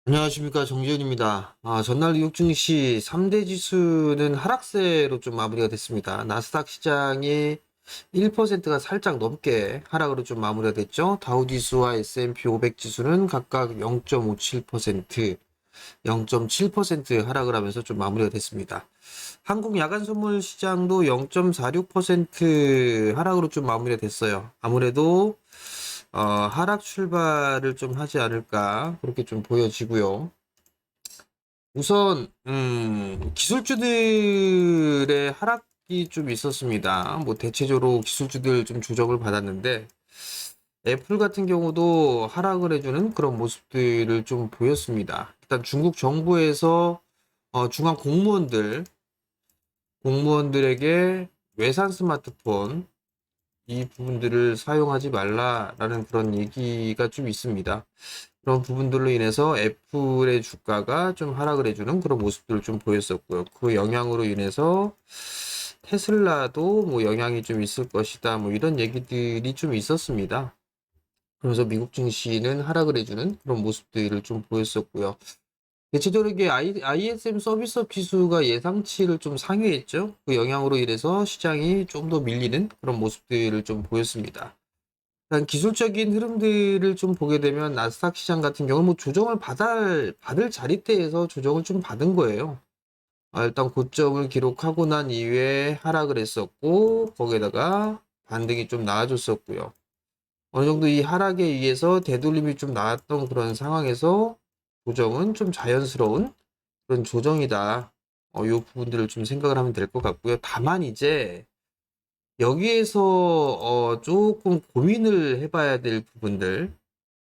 안녕하십니까, 정지훈입니다. 전날 뉴욕 증시 3대 지수는 하락세로 좀 마무리가 됐습니다. 나스닥 시장이 1%가 살짝 넘게 하락으로 좀 마무리가 됐죠. 다우 지수와 S&P 500 지수는 각각 0.57%, 0.7% 하락을 하면서 좀 마무리가 됐습니다. 한국 야간 선물 시장도 0.46% 하락으로 좀 마무리가 됐어요. 아무래도 하락 출발을 좀 하지 않을까 그렇게 좀 보여지고요. 우선 기술주들의 하락이 좀 있었습니다. 뭐 대체적으로 기술주들 좀 조정을 받았는데 애플 같은 경우도 하락을 해주는 그런 모습들을 좀 보였습니다. 일단 중국 정부에서 중앙 공무원들에게 외산 스마트폰 이 부분들을 사용하지 말라라는 그런 얘기가 좀 있습니다. 그런 부분들로 인해서 애플의 주가가 좀 하락을 해주는 그런 모습들을 좀 보였었고요. 그 영향으로 인해서 테슬라도 뭐 영향이 좀 있을 것이다. 뭐 이런 얘기들이 좀 있었습니다. 그래서 미국 증시는 하락을 해주는 그런 모습들을 좀 보였었고요. 대체적으로 이게 ISM 서비스업 지수가 예상치를 좀 상회했죠. 그 영향으로 인해서 시장이 좀 더 밀리는 그런 모습들을 좀 보였습니다. 일단 기술적인 흐름들을 좀 보게 되면 나스닥 시장 같은 경우는 뭐 조정을 받을 자리대에서 조정을 좀 받은 거예요. 일단 고점을 기록하고 난 이후에 하락을 했었고 거기에다가 반등이 좀 나와줬었고요. 어느 정도 이 하락에 의해서 되돌림이 좀 나왔던 그런 상황에서 조정은 좀 자연스러운 그런 조정이다. 요 부분들을 좀 생각을 하면 될 것 같고요. 다만 이제 여기에서 조금 고민을 해봐야 될 부분들.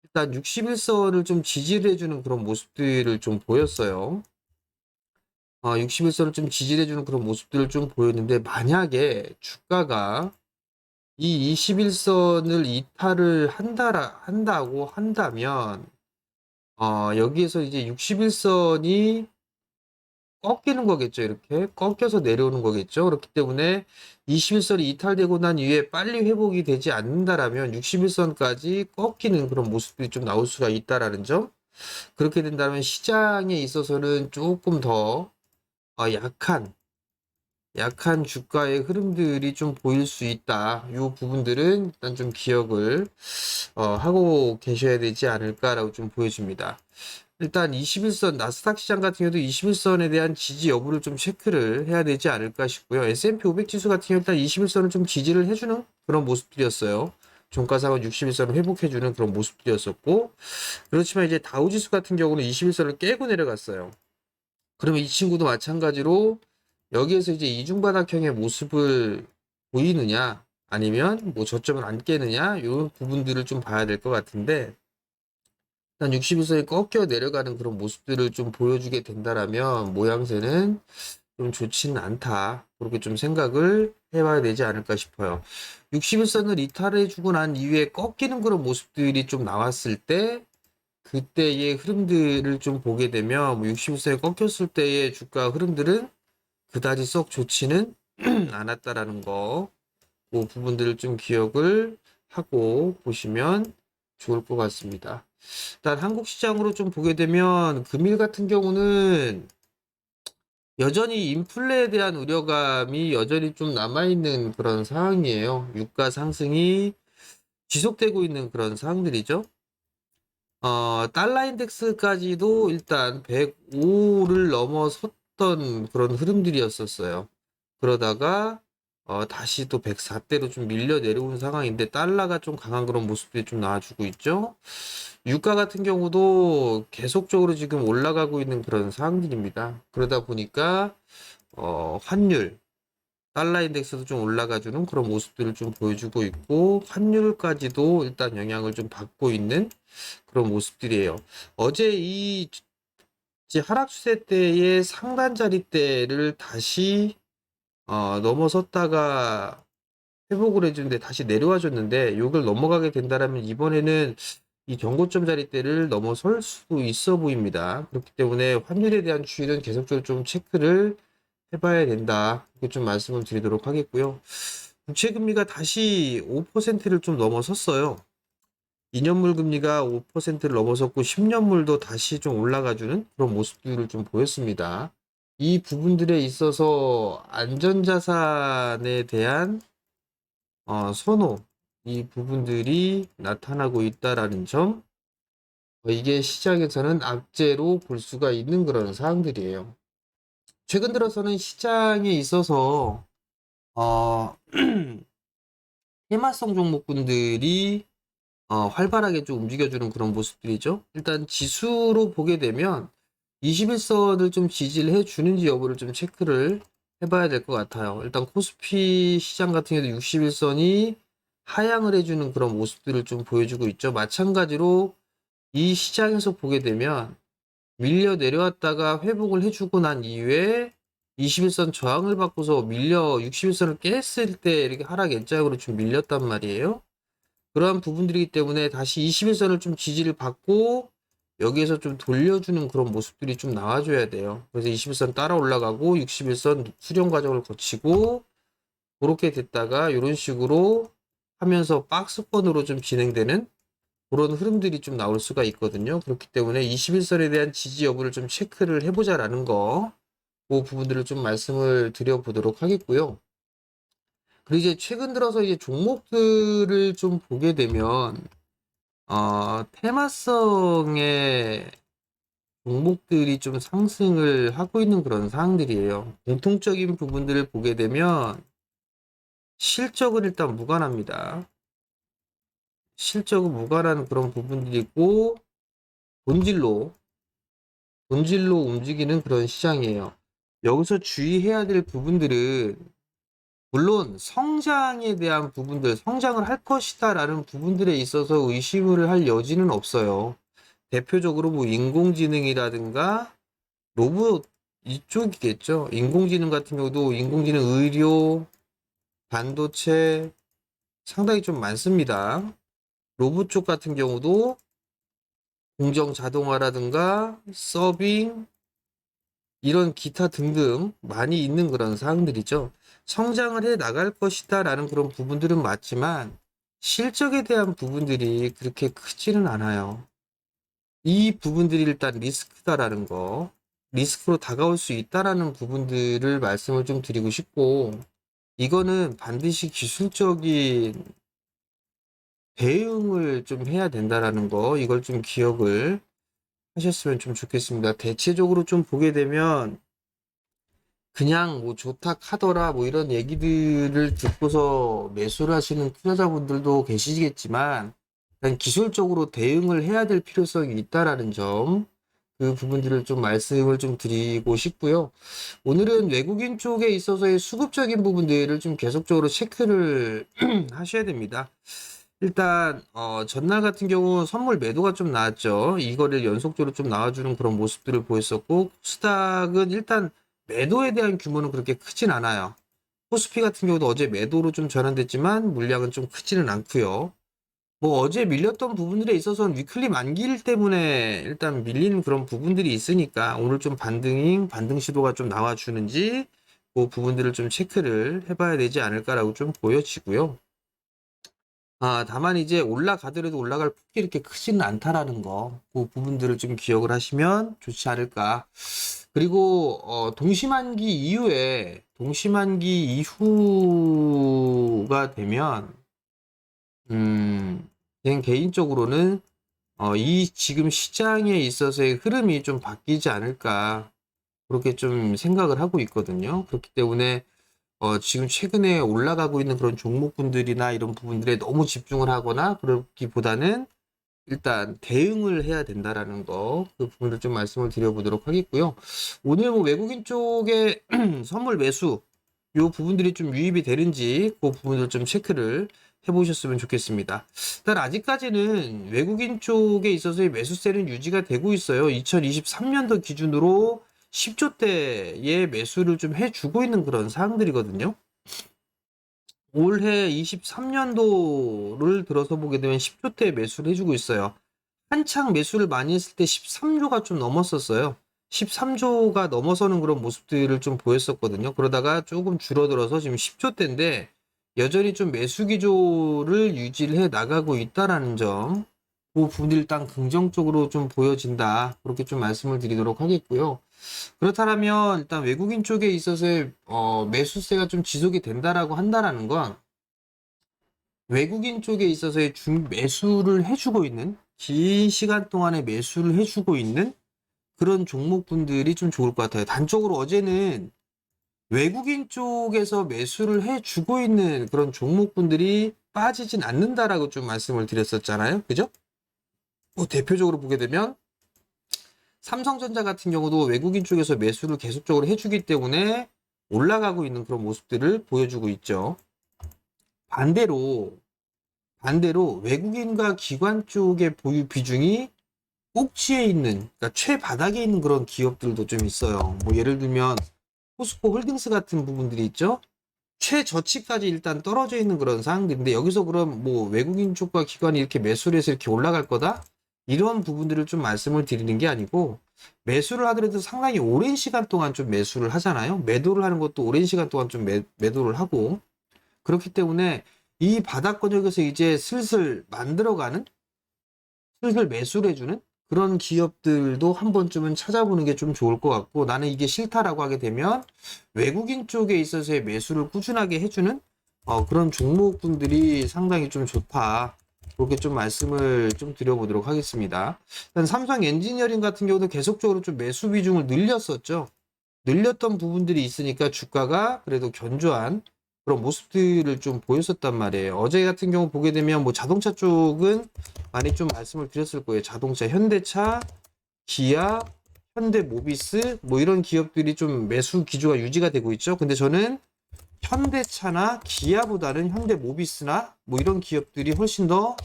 일단 61선을 좀 지지를 해주는 그런 모습들을 좀 보였어요. 61선을 좀 지지를 해주는 그런 모습들을 좀 보였는데 만약에 주가가 이 21선을 이탈을 한다고 한다면 여기에서 이제 61선이 꺾이는 거겠죠. 이렇게 꺾여서 내려오는 거겠죠. 그렇기 때문에 21선이 이탈되고 난 이후에 빨리 회복이 되지 않는다라면 61선까지 꺾이는 그런 모습들이 좀 나올 수가 있다라는 점. 그렇게 된다면 시장에 있어서는 조금 더 약한 주가의 흐름들이 좀 보일 수 있다. 이 부분들은 일단 좀 기억을 하고 계셔야 되지 않을까라고 좀 보여집니다. 일단 21선 나스닥 시장 같은 경우도 21선에 대한 지지 여부를 좀 체크를 해야 되지 않을까 싶고요. S&P 500 지수 같은 경우 일단 21선을 좀 지지를 해주는 그런 모습들이었어요. 종가상은 61선을 회복해주는 그런 모습들이었었고, 그렇지만 이제 다우지수 같은 경우는 21선을 깨고 내려갔어요. 그러면 이 친구도 마찬가지로 여기에서 이제 이중바닥형의 모습을 보이느냐, 아니면 뭐 저점을 안 깨느냐, 이런 부분들을 좀 봐야 될 것 같은데, 일단 61선이 꺾여 내려가는 그런 모습들을 좀 보여주게 된다라면 모양새는 좀 좋지는 않다. 그렇게 좀 생각을 해봐야 되지 않을까 싶어요. 61선을 이탈해주고 난 이후에 꺾이는 그런 모습들이 좀 나왔을 때 그때의 흐름들을 좀 보게 되면 뭐 61선이 꺾였을 때의 주가 흐름들은 그다지 썩 좋지는 않았다라는 거, 그 부분들을 좀 기억을 하고 보시면 좋을 것 같습니다. 일단 한국 시장으로 좀 보게 되면 금일 같은 경우는 여전히 인플레에 대한 우려감이 여전히 좀 남아있는 그런 상황이에요. 유가 상승이 지속되고 있는 그런 상황들이죠. 달러 인덱스까지도 일단 105를 넘어섰던 그런 흐름들이었었어요. 그러다가 다시 또 104대로 좀 밀려 내려오는 상황인데 달러가 좀 강한 그런 모습들이 좀 나와주고 있죠. 유가 같은 경우도 계속적으로 지금 올라가고 있는 그런 상황들입니다. 그러다 보니까 환율, 달러 인덱스도 좀 올라가주는 그런 모습들을 좀 보여주고 있고 환율까지도 일단 영향을 좀 받고 있는 그런 모습들이에요. 어제 이 하락 추세 때의 상단 자리대를 다시 넘어섰다가 회복을 해주는데 다시 내려와 줬는데 이걸 넘어가게 된다면 이번에는 이 정고점 자리대를 넘어설 수도 있어 보입니다. 그렇기 때문에 환율에 대한 추이는 계속적으로 좀 체크를 해봐야 된다. 이렇게 좀 말씀을 드리도록 하겠고요. 부채금리가 다시 5%를 좀 넘어섰어요. 2년물 금리가 5%를 넘어섰고 10년물도 다시 좀 올라가주는 그런 모습들을 좀 보였습니다. 이 부분들에 있어서 안전자산에 대한 선호, 이 부분들이 나타나고 있다라는 점, 이게 시장에서는 악재로 볼 수가 있는 그런 사항들이에요. 최근 들어서는 시장에 있어서 어, 테마성 종목군들이 활발하게 좀 움직여주는 그런 모습들이죠. 일단 지수로 보게 되면 21선을 좀 지지를 해주는지 여부를 좀 체크를 해봐야 될 것 같아요. 일단 코스피 시장 같은 경우도 61선이 하향을 해주는 그런 모습들을 좀 보여주고 있죠. 마찬가지로 이 시장에서 보게 되면 밀려 내려왔다가 회복을 해주고 난 이후에 21선 저항을 받고서 밀려 61선을 깼을 때 이렇게 하락 N자역으로 좀 밀렸단 말이에요. 그러한 부분들이기 때문에 다시 21선을 좀 지지를 받고 여기에서 좀 돌려주는 그런 모습들이 좀 나와줘야 돼요. 그래서 21선 따라 올라가고 61선 수렴 과정을 거치고 그렇게 됐다가 이런 식으로 하면서 박스권으로 좀 진행되는 그런 흐름들이 좀 나올 수가 있거든요. 그렇기 때문에 21선에 대한 지지 여부를 좀 체크를 해보자라는 거, 그 부분들을 좀 말씀을 드려보도록 하겠고요. 그리고 이제 최근 들어서 이제 종목들을 좀 보게 되면, 테마성의 종목들이 좀 상승을 하고 있는 그런 상황들이에요. 공통적인 부분들을 보게 되면, 실적은 일단 무관합니다. 실적은 무관한 그런 부분들이고, 본질로 움직이는 그런 시장이에요. 여기서 주의해야 될 부분들은 물론 성장에 대한 부분들, 성장을 할 것이다 라는 부분들에 있어서 의심을 할 여지는 없어요. 대표적으로 뭐 인공지능이라든가 로봇 이쪽이겠죠. 인공지능 같은 경우도 인공지능 의료, 반도체 상당히 좀 많습니다. 로봇 쪽 같은 경우도 공정 자동화라든가 서빙 이런 기타 등등 많이 있는 그런 사항들이죠. 성장을 해 나갈 것이다 라는 그런 부분들은 맞지만 실적에 대한 부분들이 그렇게 크지는 않아요. 이 부분들이 일단 리스크다라는 거, 리스크로 다가올 수 있다라는 부분들을 말씀을 좀 드리고 싶고, 이거는 반드시 기술적인 대응을 좀 해야 된다라는 거, 이걸 좀 기억을 하셨으면 좀 좋겠습니다. 대체적으로 좀 보게 되면 그냥 뭐 좋다 하더라 뭐 이런 얘기들을 듣고서 매수를 하시는 투자자분들도 계시겠지만 일단 기술적으로 대응을 해야 될 필요성이 있다라는 점, 그 부분들을 좀 말씀을 좀 드리고 싶고요. 오늘은 외국인 쪽에 있어서의 수급적인 부분들을 좀 계속적으로 체크를 하셔야 됩니다. 일단 전날 같은 경우 선물 매도가 좀 나왔죠. 이거를 연속적으로 좀 나와주는 그런 모습들을 보였었고, 코스닥은 일단 매도에 대한 규모는 그렇게 크진 않아요. 코스피 같은 경우도 어제 매도로 좀 전환됐지만 물량은 좀 크지는 않고요. 뭐 어제 밀렸던 부분들에 있어서는 위클리 만기일 때문에 일단 밀리는 그런 부분들이 있으니까 오늘 좀 반등 시도가 좀 나와주는지 그 부분들을 좀 체크를 해봐야 되지 않을까라고 좀 보여지고요. 다만 이제 올라가더라도 올라갈 폭이 이렇게 크지는 않다라는 거, 그 부분들을 좀 기억을 하시면 좋지 않을까. 그리고 동시만기 이후가 되면 그냥 개인적으로는 이 지금 시장에 있어서의 흐름이 좀 바뀌지 않을까 그렇게 좀 생각을 하고 있거든요. 그렇기 때문에 지금 최근에 올라가고 있는 그런 종목군들이나 이런 부분들에 너무 집중을 하거나 그러기보다는 일단 대응을 해야 된다라는 거, 그 부분을 좀 말씀을 드려보도록 하겠고요. 오늘 뭐 외국인 쪽에 선물 매수, 요 부분들이 좀 유입이 되는지 그 부분을 좀 체크를 해보셨으면 좋겠습니다. 일단 아직까지는 외국인 쪽에 있어서의 매수세는 유지가 되고 있어요. 2023년도 기준으로 10조대의 매수를 좀 해주고 있는 그런 사항들이거든요. 올해 23년도를 들어서 보게 되면 10조대 매수를 해주고 있어요. 한창 매수를 많이 했을 때 13조가 좀 넘었었어요. 13조가 넘어서는 그런 모습들을 좀 보였었거든요. 그러다가 조금 줄어들어서 지금 10조대인데 여전히 좀 매수 기조를 유지를 해 나가고 있다라는 점, 그 부분들이 일단 긍정적으로 좀 보여진다. 그렇게 좀 말씀을 드리도록 하겠고요. 그렇다면 일단 외국인 쪽에 있어서의 매수세가 좀 지속이 된다라고 한다라는 건 외국인 쪽에 있어서의 매수를 해주고 있는 긴 시간 동안에 매수를 해주고 있는 그런 종목분들이 좀 좋을 것 같아요. 단적으로 어제는 외국인 쪽에서 매수를 해주고 있는 그런 종목분들이 빠지진 않는다라고 좀 말씀을 드렸었잖아요. 그죠? 뭐 대표적으로 보게 되면 삼성전자 같은 경우도 외국인 쪽에서 매수를 계속적으로 해주기 때문에 올라가고 있는 그런 모습들을 보여주고 있죠. 반대로 외국인과 기관 쪽의 보유 비중이 꼭지에 있는, 그러니까 최바닥에 있는 그런 기업들도 좀 있어요. 뭐 예를 들면 포스코 홀딩스 같은 부분들이 있죠. 최저치까지 일단 떨어져 있는 그런 상황들인데 여기서 그럼 뭐 외국인 쪽과 기관이 이렇게 매수를 해서 이렇게 올라갈 거다? 이런 부분들을 좀 말씀을 드리는 게 아니고 매수를 하더라도 상당히 오랜 시간 동안 좀 매수를 하잖아요. 매도를 하는 것도 오랜 시간 동안 좀 매도를 하고 그렇기 때문에 이 바닥권역에서 이제 슬슬 만들어가는 슬슬 매수를 해주는 그런 기업들도 한 번쯤은 찾아보는 게 좀 좋을 것 같고 나는 이게 싫다라고 하게 되면 외국인 쪽에 있어서의 매수를 꾸준하게 해주는 그런 종목분들이 상당히 좀 좋다. 그렇게 좀 말씀을 좀 드려보도록 하겠습니다. 일단 삼성 엔지니어링 같은 경우도 계속적으로 좀 매수 비중을 늘렸었죠. 늘렸던 부분들이 있으니까 주가가 그래도 견조한 그런 모습들을 좀 보였었단 말이에요. 어제 같은 경우 보게 되면 뭐 자동차 쪽은 많이 좀 말씀을 드렸을 거예요. 자동차, 현대차, 기아, 현대모비스 뭐 이런 기업들이 좀 매수 기조가 유지가 되고 있죠. 근데 저는 현대차나 기아보다는 현대모비스나 뭐 이런 기업들이 훨씬 더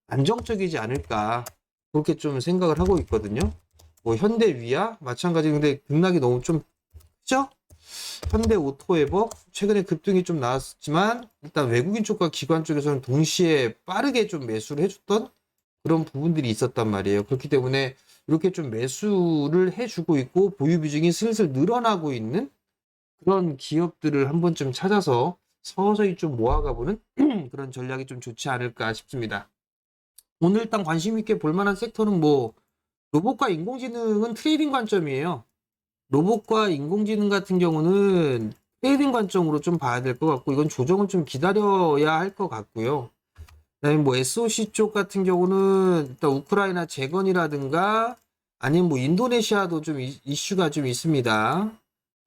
안정적이지 않을까 그렇게 좀 생각을 하고 있거든요. 뭐 현대위아 마찬가지 근데 등락이 너무 좀 크죠? 현대오토에버 최근에 급등이 좀 나왔지만 일단 외국인 쪽과 기관 쪽에서는 동시에 빠르게 좀 매수를 해줬던 그런 부분들이 있었단 말이에요. 그렇기 때문에 이렇게 좀 매수를 해주고 있고 보유 비중이 슬슬 늘어나고 있는 그런 기업들을 한 번쯤 찾아서 서서히 좀 모아가보는 그런 전략이 좀 좋지 않을까 싶습니다. 오늘 일단 관심 있게 볼 만한 섹터는 뭐 로봇과 인공지능은 트레이딩 관점이에요. 로봇과 인공지능 같은 경우는 트레이딩 관점으로 좀 봐야 될 것 같고 이건 조정을 좀 기다려야 할 것 같고요. 그다음에 뭐 SOC 쪽 같은 경우는 일단 우크라이나 재건이라든가 아니면 뭐 인도네시아도 좀 이슈가 좀 있습니다.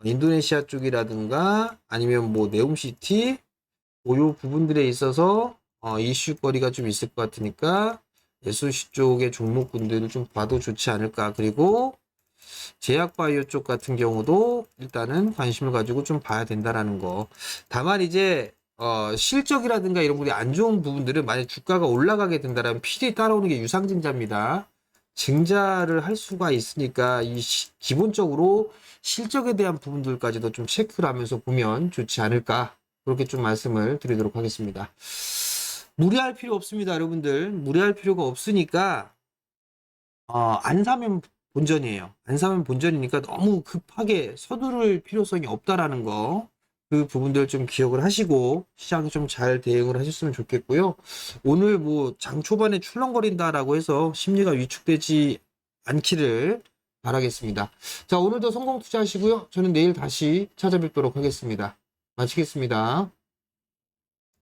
인도네시아 쪽이라든가 아니면 뭐 네옴시티 요 부분들에 있어서 이슈거리가 좀 있을 것 같으니까 SOC 쪽의 종목군들을 좀 봐도 좋지 않을까. 그리고 제약바이오 쪽 같은 경우도 일단은 관심을 가지고 좀 봐야 된다라는 거. 다만 이제 실적이라든가 이런 부분이 안 좋은 부분들은 만약 주가가 올라가게 된다면 필히 따라오는 게 유상증자입니다. 증자를 할 수가 있으니까 기본적으로 실적에 대한 부분들까지도 좀 체크를 하면서 보면 좋지 않을까 그렇게 좀 말씀을 드리도록 하겠습니다. 무리할 필요 없습니다, 여러분들. 무리할 필요가 없으니까 안 사면 본전이에요. 안 사면 본전이니까 너무 급하게 서두를 필요성이 없다라는 거. 그 부분들 좀 기억을 하시고 시장에 좀 잘 대응을 하셨으면 좋겠고요. 오늘 뭐 장 초반에 출렁거린다라고 해서 심리가 위축되지 않기를 바라겠습니다. 자, 오늘도 성공 투자하시고요. 저는 내일 다시 찾아뵙도록 하겠습니다. 마치겠습니다.